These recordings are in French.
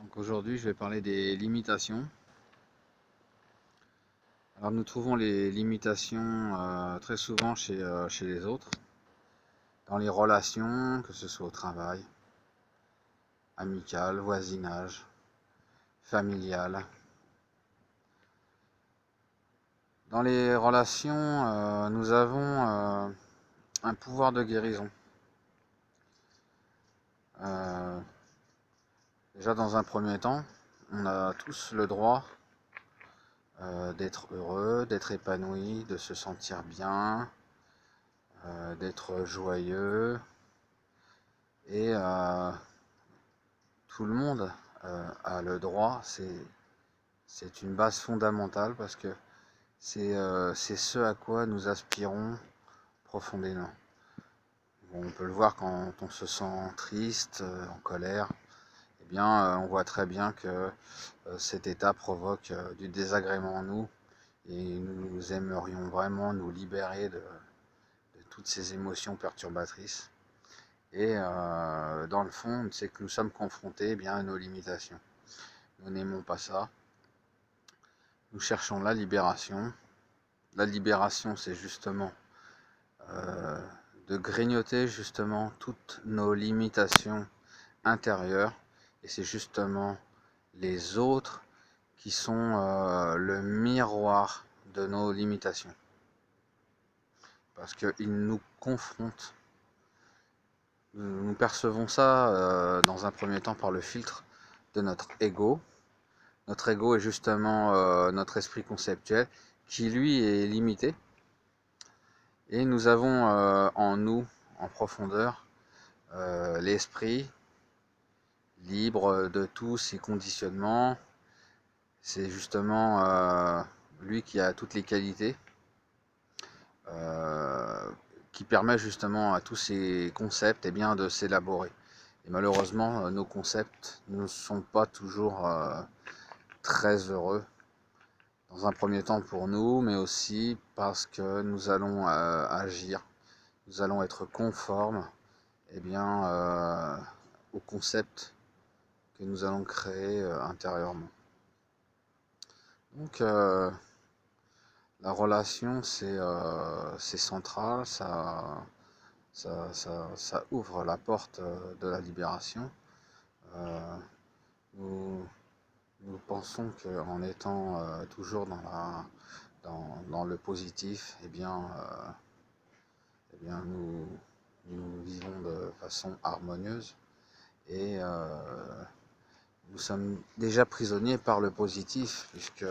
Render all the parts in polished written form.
Donc aujourd'hui, je vais parler des limitations. Alors nous trouvons les limitations très souvent chez les autres, dans les relations, que ce soit au travail, amical, voisinage, familial. Dans les relations, nous avons un pouvoir de guérison. Euh, Déjà dans un premier temps, on a tous le droit d'être heureux, d'être épanoui, de se sentir bien, d'être joyeux. Et tout le monde a le droit, c'est une base fondamentale parce que c'est ce à quoi nous aspirons profondément. Bon, on peut le voir quand on se sent triste, en colère, eh bien on voit très bien que cet état provoque du désagrément en nous et nous aimerions vraiment nous libérer de toutes ces émotions perturbatrices. Et dans le fond, c'est que nous sommes confrontés à nos limitations. Nous n'aimons pas ça. Nous cherchons la libération. La libération, c'est justement euh, de grignoter justement toutes nos limitations intérieures. Et c'est justement les autres qui sont le miroir de nos limitations. Parce qu'ils nous confrontent. Nous percevons ça dans un premier temps par le filtre de notre ego. Notre ego est justement notre esprit conceptuel qui lui est limité. Et nous avons en nous, en profondeur, l'esprit libre de tous ses conditionnements. C'est justement lui qui a toutes les qualités, euh, qui permet justement à tous ces concepts de s'élaborer. Et malheureusement, nos concepts ne sont pas toujours très heureux, dans un premier temps pour nous, mais aussi parce que nous allons agir, nous allons être conformes au concept que nous allons créer intérieurement. Donc la relation c'est central, ça ouvre la porte de la libération. Euh, nous, nous pensons qu'en étant toujours dans le positif, nous vivons de façon harmonieuse et nous sommes déjà prisonniers par le positif puisque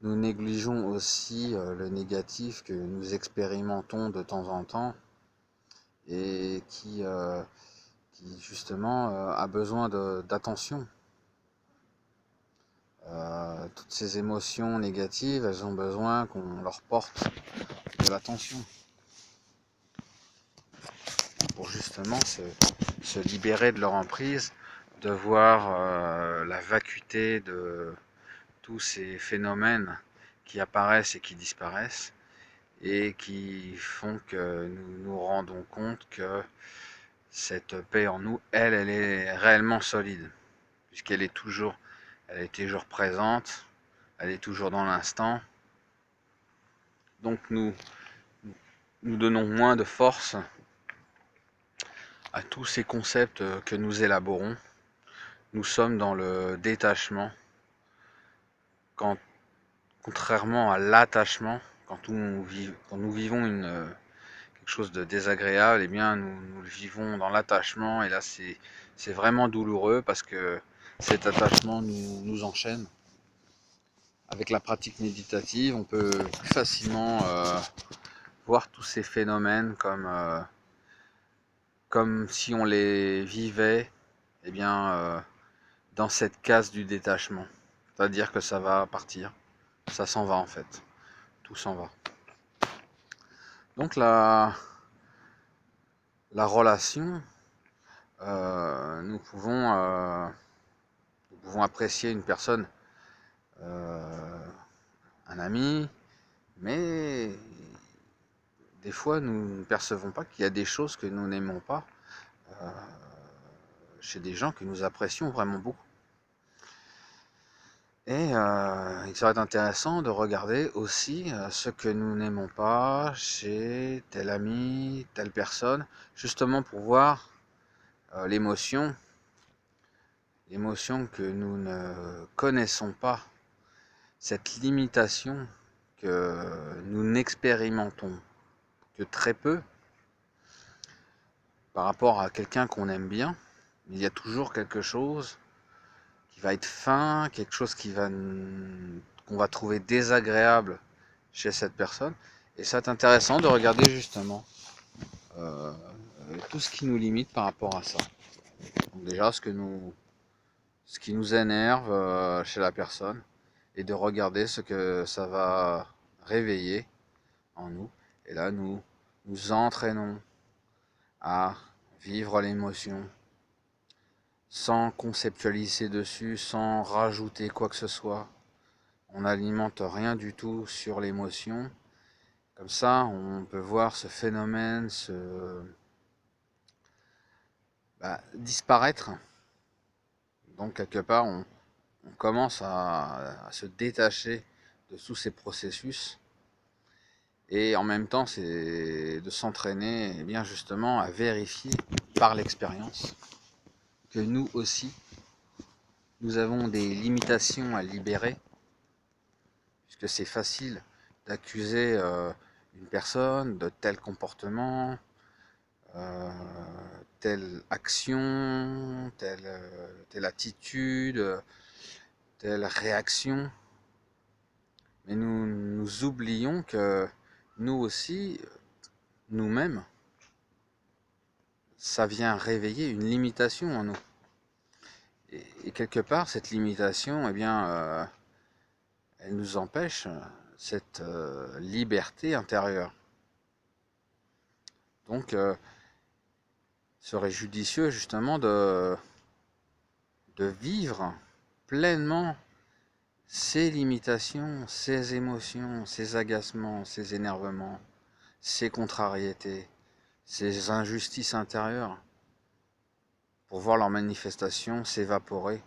nous négligeons aussi le négatif que nous expérimentons de temps en temps et qui justement a besoin d'attention. Toutes ces émotions négatives, elles ont besoin qu'on leur porte de l'attention pour justement se libérer de leur emprise, de voir la vacuité de tous ces phénomènes qui apparaissent et qui disparaissent et qui font que nous nous rendons compte que cette paix en nous, elle est réellement solide puisqu'elle est elle est toujours présente, elle est toujours dans l'instant. Donc nous donnons moins de force à tous ces concepts que nous élaborons. Nous sommes dans le détachement, quand, contrairement à l'attachement, quand nous vivons quelque chose de désagréable, nous le vivons dans l'attachement, et là c'est vraiment douloureux parce que cet attachement nous enchaîne. Avec la pratique méditative, on peut plus facilement voir tous ces phénomènes comme si on les vivait dans cette case du détachement. C'est-à-dire que ça va partir, ça s'en va en fait, tout s'en va. Donc la relation, nous pouvons apprécier une personne, un ami, mais des fois nous ne percevons pas qu'il y a des choses que nous n'aimons pas chez des gens que nous apprécions vraiment beaucoup. Et il serait intéressant de regarder aussi ce que nous n'aimons pas chez tel ami, telle personne, justement pour voir l'émotion que nous ne connaissons pas, cette limitation que nous n'expérimentons que très peu par rapport à quelqu'un qu'on aime bien. Il y a toujours quelque chose qui va être fin, quelque chose qu'on va trouver désagréable chez cette personne. Et c'est intéressant de regarder justement euh, tout ce qui nous limite par rapport à ça. Donc déjà ce qui nous énerve chez la personne et de regarder ce que ça va réveiller en nous. Et là, nous nous entraînons à vivre l'émotion sans conceptualiser dessus, sans rajouter quoi que ce soit. On n'alimente rien du tout sur l'émotion. Comme ça, on peut voir ce phénomène disparaître. Donc quelque part, on commence à se détacher de tous ces processus. Et en même temps, c'est de s'entraîner eh bien justement à vérifier par l'expérience que nous aussi, nous avons des limitations à libérer, puisque c'est facile d'accuser une personne de tel comportement, euh, telle action, telle attitude, telle réaction. Mais nous oublions que nous aussi, nous-mêmes, ça vient réveiller une limitation en nous. Et quelque part, cette limitation, eh bien, elle nous empêche cette liberté intérieure. Donc, serait judicieux justement de vivre pleinement ces limitations, ces émotions, ces agacements, ces énervements, ces contrariétés, ces injustices intérieures, pour voir leur manifestation s'évaporer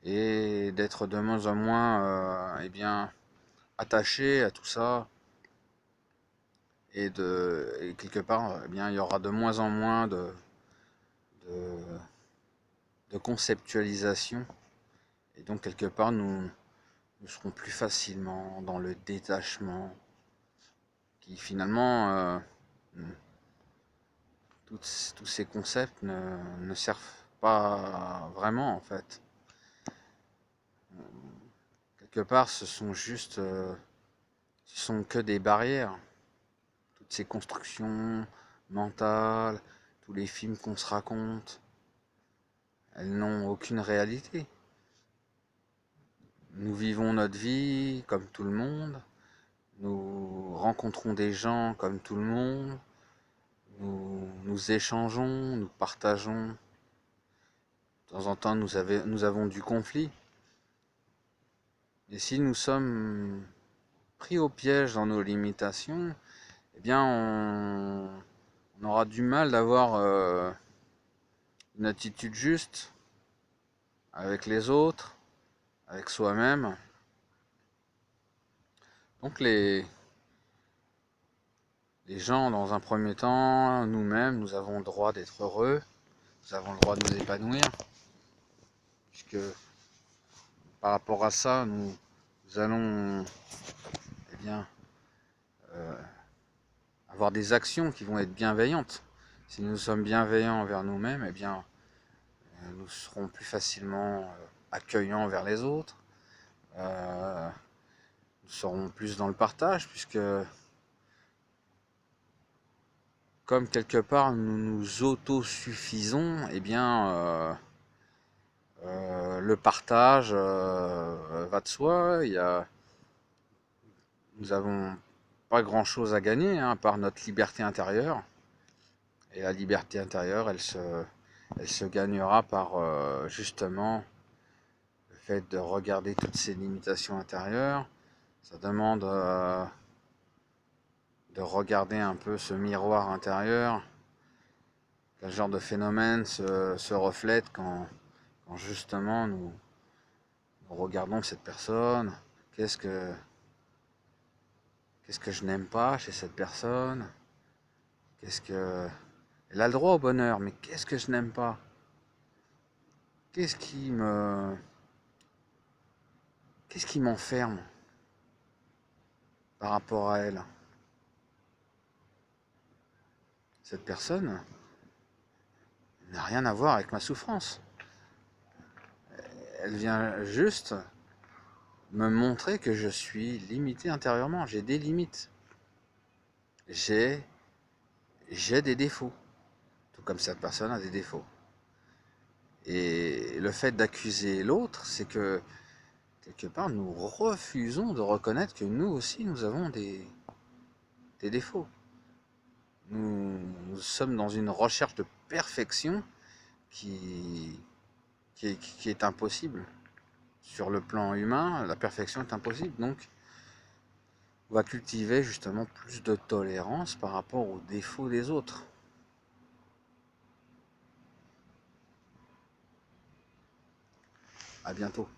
et d'être de moins en moins eh bien, attaché à tout ça et quelque part eh bien, il y aura de moins en moins de, de conceptualisation et donc quelque part nous serons plus facilement dans le détachement qui finalement tous ces concepts ne servent pas vraiment en fait. Quelque part ce sont juste ce sont que des barrières. Toutes ces constructions mentales, tous les films qu'on se raconte, elles n'ont aucune réalité. Nous vivons notre vie comme tout le monde, nous rencontrons des gens comme tout le monde, nous échangeons, nous partageons. De temps en temps, nous avons du conflit. Et si nous sommes pris au piège dans nos limitations, eh bien, on aura du mal d'avoir une attitude juste avec les autres, avec soi-même. Donc les gens, dans un premier temps, nous-mêmes, nous avons le droit d'être heureux, nous avons le droit de nous épanouir, puisque par rapport à ça, nous allons eh bien, avoir des actions qui vont être bienveillantes. Si nous sommes bienveillants envers nous-mêmes, eh bien, nous serons plus facilement accueillants envers les autres. Nous serons plus dans le partage, puisque comme quelque part nous nous autosuffisons, eh bien, le partage va de soi. Nous avons pas grand chose à gagner hein, à part notre liberté intérieure. Et la liberté intérieure, elle se gagnera par justement le fait de regarder toutes ces limitations intérieures. Ça demande de regarder un peu ce miroir intérieur. Quel genre de phénomène se reflète quand justement nous Regardons cette personne. Qu'est-ce que je n'aime pas chez cette personne? Qu'est-ce que... Elle a le droit au bonheur, mais qu'est-ce que je n'aime pas? Qu'est-ce qui me... Qu'est-ce qui m'enferme par rapport à elle? Cette personne n'a rien à voir avec ma souffrance. Elle vient juste me montrer que je suis limité intérieurement. J'ai des limites. J'ai des défauts. Tout comme cette personne a des défauts. Et le fait d'accuser l'autre, c'est que quelque part nous refusons de reconnaître que nous aussi nous avons des défauts. Nous sommes dans une recherche de perfection qui est impossible. Sur le plan humain, la perfection est impossible. Donc, on va cultiver justement plus de tolérance par rapport aux défauts des autres. À bientôt.